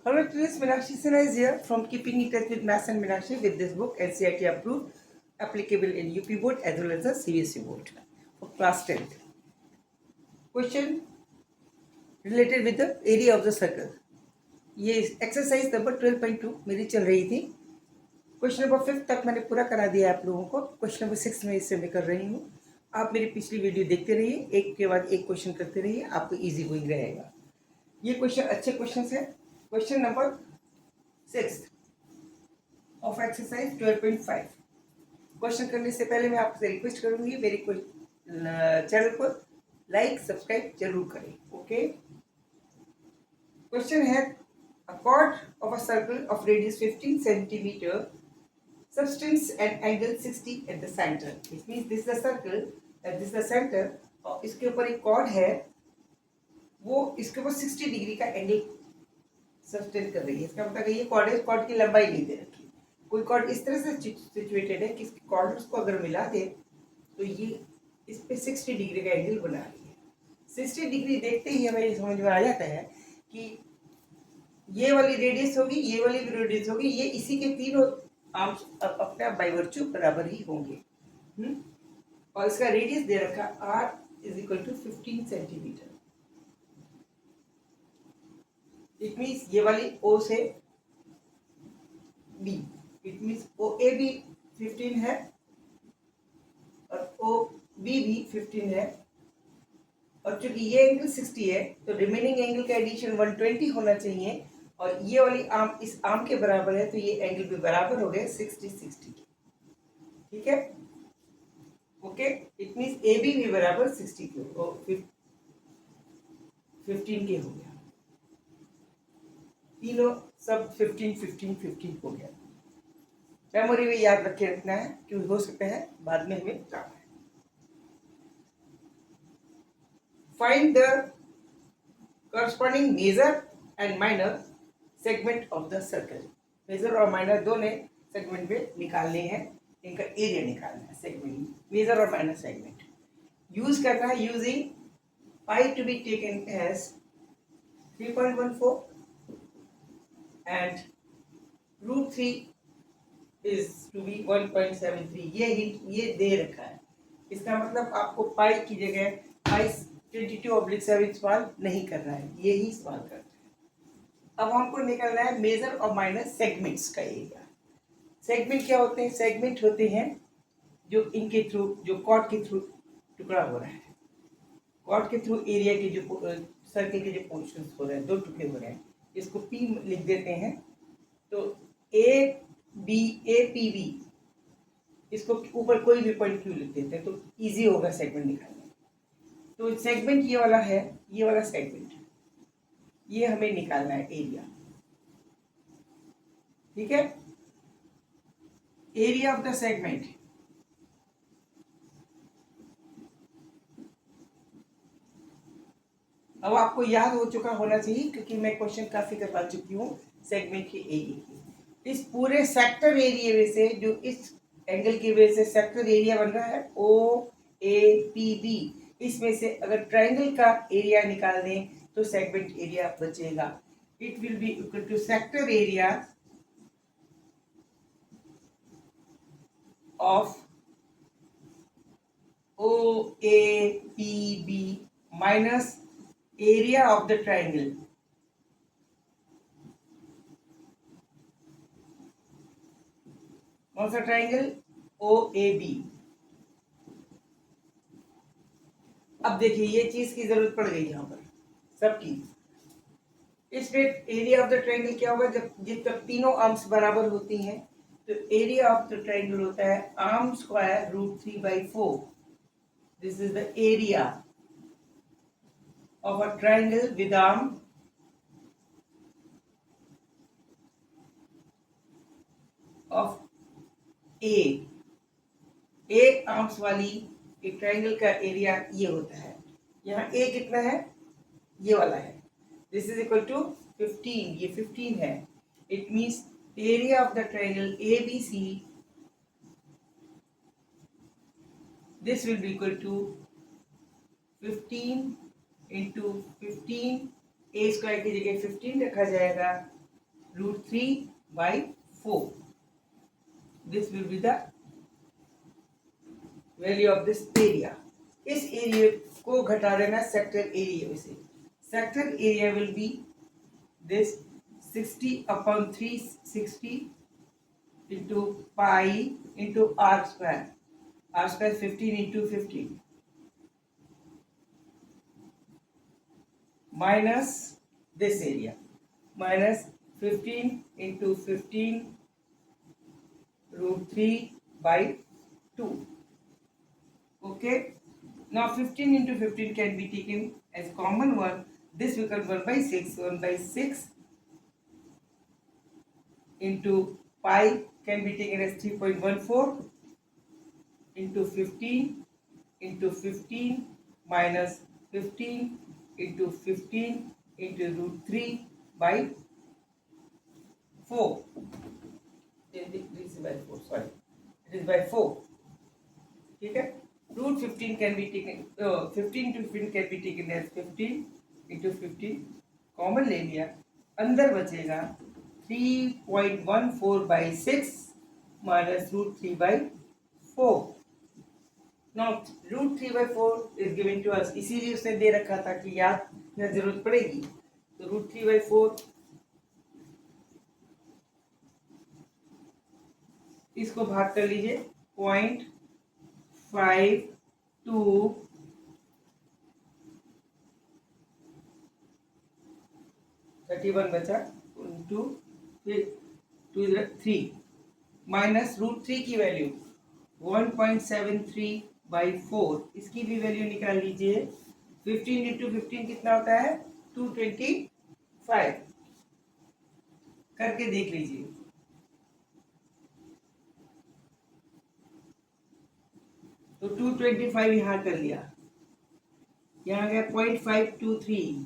Hello students, Meenakshi Sinha is here from Keeping in Touch with Maths and Meenakshi with this book NCERT approved, applicable in UP board as well as the CBSE board for class 10th. Question related with the area of the circle. ये exercise number 12.2 मेरी चल रही थी. Question number 5 तक मैंने पूरा करा दिया आप लोगों को. क्वेश्चन नंबर 6 में इससे मैं कर रही हूँ. आप मेरी पिछली वीडियो देखते रहिए, एक के बाद एक क्वेश्चन करते रहिए, आपको इजी गोइंग रहेगा. ये क्वेश्चन अच्छे क्वेश्चन है. Question number 6 of exercise 12.5. Question करने से पहले मैं आपसे रिक्वेस्ट करूंगी मेरे चैनल को लाइक सब्सक्राइब जरूर करें. ओके. क्वेश्चन है a chord of a circle of radius 15 centimeter subtends an angle 60 at the center. It means this is the circle and this is the center. और इसके ऊपर एक कॉर्ड है, वो इसके ऊपर 60 डिग्री का एंगल सस्टेन कर रही है. इसका मतलब ये कॉर्ड है, कॉर्ड की लंबाई नहीं दे रखी. कोई कॉर्ड इस तरह से सिचुएटेड है कि इसके कॉर्डर्स को अगर मिला दे तो ये इस पे 60 डिग्री का एंगल बना रही है. 60 डिग्री देखते ही हमें समझ में आ जाता है कि ये वाली रेडियस होगी, ये वाली भी रेडियस होगी, ये इसी के तीनों आर्म्स अपने आप बाई वर्च्यू बराबर ही होंगे. और इसका रेडियस दे रखा r is equal to 15 centimetre. It means ये वाली O से B, इट मीन्स OA भी 15 है और OB भी 15 है. और चूंकि ये एंगल 60 है तो रिमेनिंग एंगल का एडिशन 120 होना चाहिए. और ये वाली आर्म इस आर्म के बराबर है तो ये एंगल भी बराबर हो गए 60-60. ठीक है. ओके. इट मीन्स AB भी बराबर 60 के 15 के हो गया. तीनों सब 15 हो गया. मेमोरी में याद रखे रखना है क्योंकि हो सकता है बाद में हमें काम है. Find the corresponding major and minor segment of the circle. Major और माइनर दोनों सेगमेंट में निकालने हैं, इनका एरिया निकालना है. सेगमेंट मेजर और माइनर सेगमेंट यूज करना है using pi to be taken as 3.14 and √3 is to be 1.73. ये दे रखा है. इसका मतलब आपको पाई की जगह पाई 22/7 इस्तेमाल नहीं करना है, ये ही इस्तेमाल करना है. अब हमको निकालना है मेजर और माइनर सेगमेंट्स का एरिया. सेगमेंट क्या होते हैं? सेगमेंट होते हैं जो इनके थ्रू, जो कॉर्ड के थ्रू टुकड़ा हो रहा है. कॉर्ड के थ्रू एरिया के जो सर्कल के जो पोर्शंस हो रहे हैं, दो टुकड़े हो रहे हैं, इसको P लिख देते हैं. तो APB, इसको ऊपर कोई भी पॉइंट Q लिख देते हैं तो इजी होगा सेगमेंट निकालने. तो सेगमेंट ये वाला है, ये वाला सेगमेंट, ये हमें निकालना है एरिया. ठीक है. एरिया ऑफ द सेगमेंट अब आपको याद हो चुका होना चाहिए क्योंकि मैं क्वेश्चन काफी करवा चुकी हूँ सेगमेंट के एरिया की. इस पूरे सेक्टर एरिया में से जो इस एंगल की वजह से सेक्टर एरिया बन रहा है OAPB, इसमें से अगर ट्रायंगल का एरिया निकाल दें तो सेगमेंट एरिया बचेगा. It will be equal to sector area of OAPB minus area of the triangle. कौन सा ट्रायंगल? OAB. अब देखिए ये चीज की जरूरत पड़ गई यहाँ पर सबकी. इसमें एरिया ऑफ द ट्रायंगल क्या होगा? जब तक तीनों आर्म्स बराबर होती हैं तो एरिया ऑफ द ट्रायंगल होता है arm square √3/4. This is the area of a triangle with arm of A arms वाली एक ट्रायंगल का एरिया ये होता है. यहाँ A कितना है? ये वाला है. This is equal to 15. ये 15 है. It means area of the triangle ABC, this will be equal to 15 into 15, A square की जगह 15 रखा जाएगा √3/4. This will be the value of this area. इस एरिया को घटा देना सेक्टर एरिया में से. Sector area will be this 60/360 into pi into r square. R square 15 into 15 minus this area minus 15 into 15 √3/2. Okay. Now 15 into 15 can be taken as common one. This becomes 1/6. 1/6 into pi can be taken as 3.14 into 15 into 15 minus 15 into 15 into √3/4. This is by 4. Sorry, it is by 4. ठीक है. √15 can be taken. 15 to 15 can be taken as 15 into 15. Common ले लिया. अंदर बचेगा 3.14/6 minus √3/4. Now √3/4 is given to us. इसीलिए उसने दे रखा था कि याद में जरूरत पड़ेगी. तो √3/4 इसको भाग कर लीजिए. 0.52 31 बचा into 3 माइनस √3 की वैल्यू 1.73/4. इसकी भी वैल्यू निकाल लीजिए. 15 into 15 कितना होता है? 225. करके देख लीजिए. तो 225 यहाँ कर लिया. यहाँ गया 0.523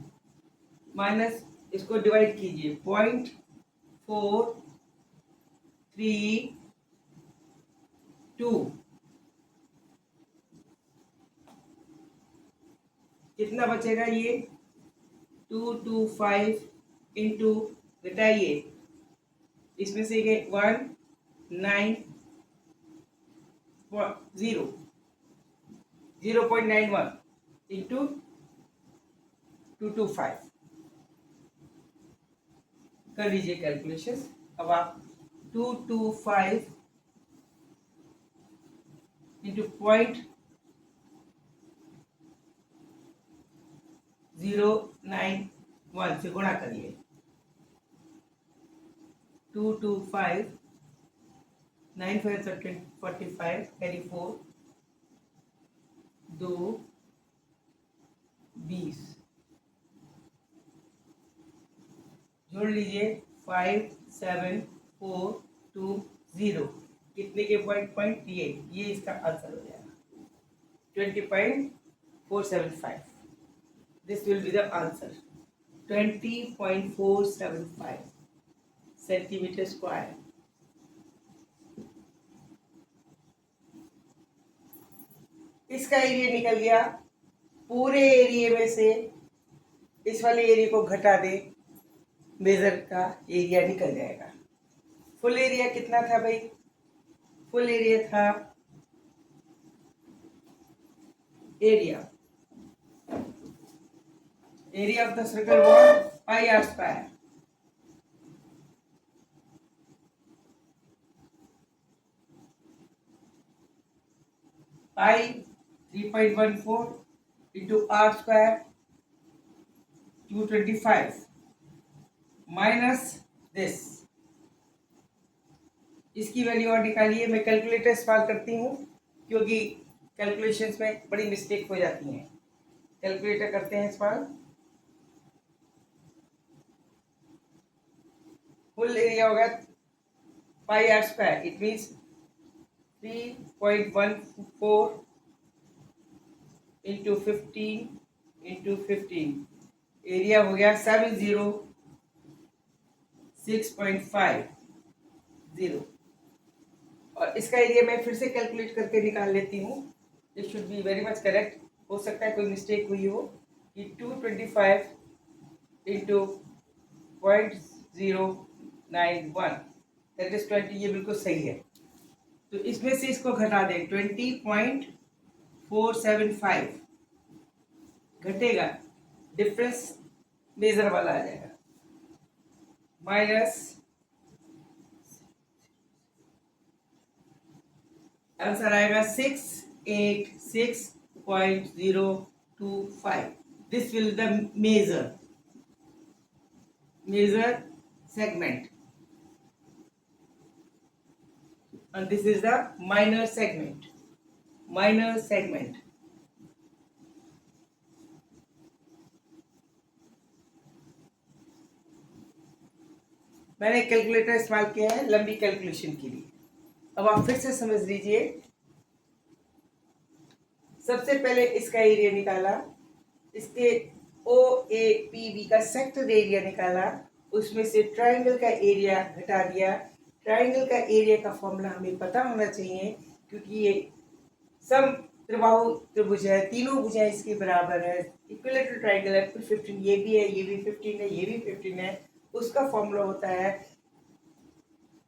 माइनस इसको डिवाइड कीजिए. 0.432 कितना बचेगा? ये 225 इंटू घटाइए. इसमें से 0.91 इंटू 225 कर लीजिए कैलकुलेशन. अब आप 225 इंटू 0.091 से गुणा करिए. 225 9 5 45 कैरी 4 2 20 जोड़ लीजिए. 57420 कितने के पॉइंट ये इसका आंसर हो जाएगा. 20.475. This will be the answer. 20.475 centimetre square. इसका एरिया निकल गया. पूरे एरिया में से इस वाले एरिया को घटा दे, मेजर का एरिया निकल जाएगा. फुल एरिया कितना था भाई? फुल एरिया था area of the circle was pi r square. pi 3.14 into r square 225 minus this. इसकी वैल्यू और निकालिए. मैं कैलकुलेटर इस्तेमाल करती हूँ क्योंकि कैलकुलेशंस में बड़ी मिस्टेक हो जाती हैं. कैलकुलेटर करते हैं इस्तेमाल. फुल एरिया होगा pi r square. It means 3.14 into 15 into 15. Area हो गया 706.50. और इसका एरिया मैं फिर से कैलकुलेट करके निकाल लेती हूँ. It should be very much correct. हो सकता है कोई मिस्टेक हुई हो कि 225 इंटू 0.0 991, दैट इज 20, ये बिल्कुल सही है। तो इसमें से इसको घटा दें, 20.475 घटेगा, डिफरेंस मेजर वाला आ जाएगा, माइनस, आंसर आएगा 686.025। This will the major segment, and this is the minor segment. मैंने कैलकुलेटर इस्तेमाल किया है लंबी कैलकुलेशन के लिए। अब आप फिर से समझ लीजिए। सबसे पहले इसका एरिया निकाला, इसके ओ ए पी बी का सेक्टर एरिया निकाला, उसमें से ट्राइंगल का एरिया घटा दिया। ट्राइंगल का एरिया का फॉर्मूला हमें पता होना चाहिए, क्योंकि ये सम त्रिबाहु त्रिभुज है, तीनों भुजाएं इसके बराबर है, इक्विलेटरल ट्राइंगल है, 15, ये भी है, ये भी 15 है, ये भी 15 है। उसका फॉर्मूला होता है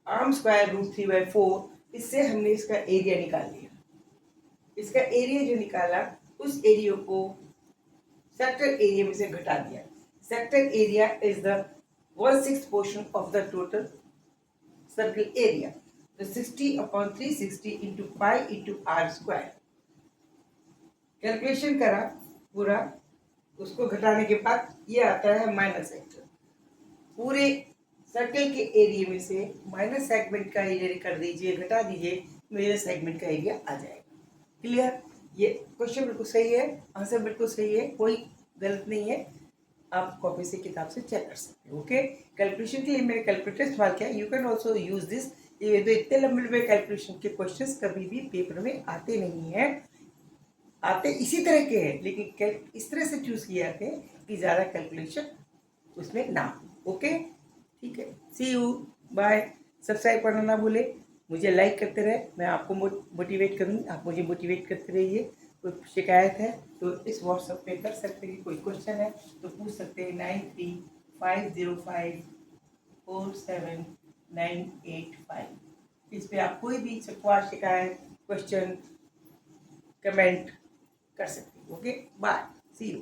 आर्म स्क्वायर रूट 3/4। इससे हमने इसका एरिया निकाल लिया। इसका एरिया जो निकाला, उस एरिया को सेक्टर एरिया में से घटा दिया। Sector area is the 1/6 portion of the total circle area. तो 60/360 into pi into R square. Calculation करा पूरा, उसको घटाने के बाद ये आता है माइनस सेक्टर। पूरे सर्कल के एरिया में से माइनस सेगमेंट का एरिया कर दीजिए, घटा दीजिए, मेजर सेगमेंट का एरिया आ जाएगा। क्लियर? ये क्वेश्चन बिल्कुल सही है, आंसर बिल्कुल सही है, कोई गलत नहीं है। आप कॉपी से किताब से चेक कर सकते हो। ओके, कैलकुलेशन के लिए मैंने कैलकुलेटर इस्तेमाल किया। You can also use this. ये तो इतने लंबे लंबे कैलकुलेशन के क्वेश्चंस कभी भी पेपर में आते नहीं हैं। आते इसी तरह के हैं, लेकिन इस तरह से चूज किए जाते हैं कि ज़्यादा कैलकुलेशन उसमें ना हो। ओके, ठीक है, सी यू, बाय। सब्सक्राइब करना ना भूले, मुझे लाइक करते रहे, मैं आपको मोटिवेट करूँगी, आप मुझे मोटिवेट करते रहिए। कोई शिकायत है तो इस व्हाट्सएप पे कर सकते हैं, कोई क्वेश्चन है तो पूछ सकते हैं। 9350547985। इस पे आप कोई भी सवाल, शिकायत, क्वेश्चन, कमेंट कर सकते हैं। Okay, bye, see you.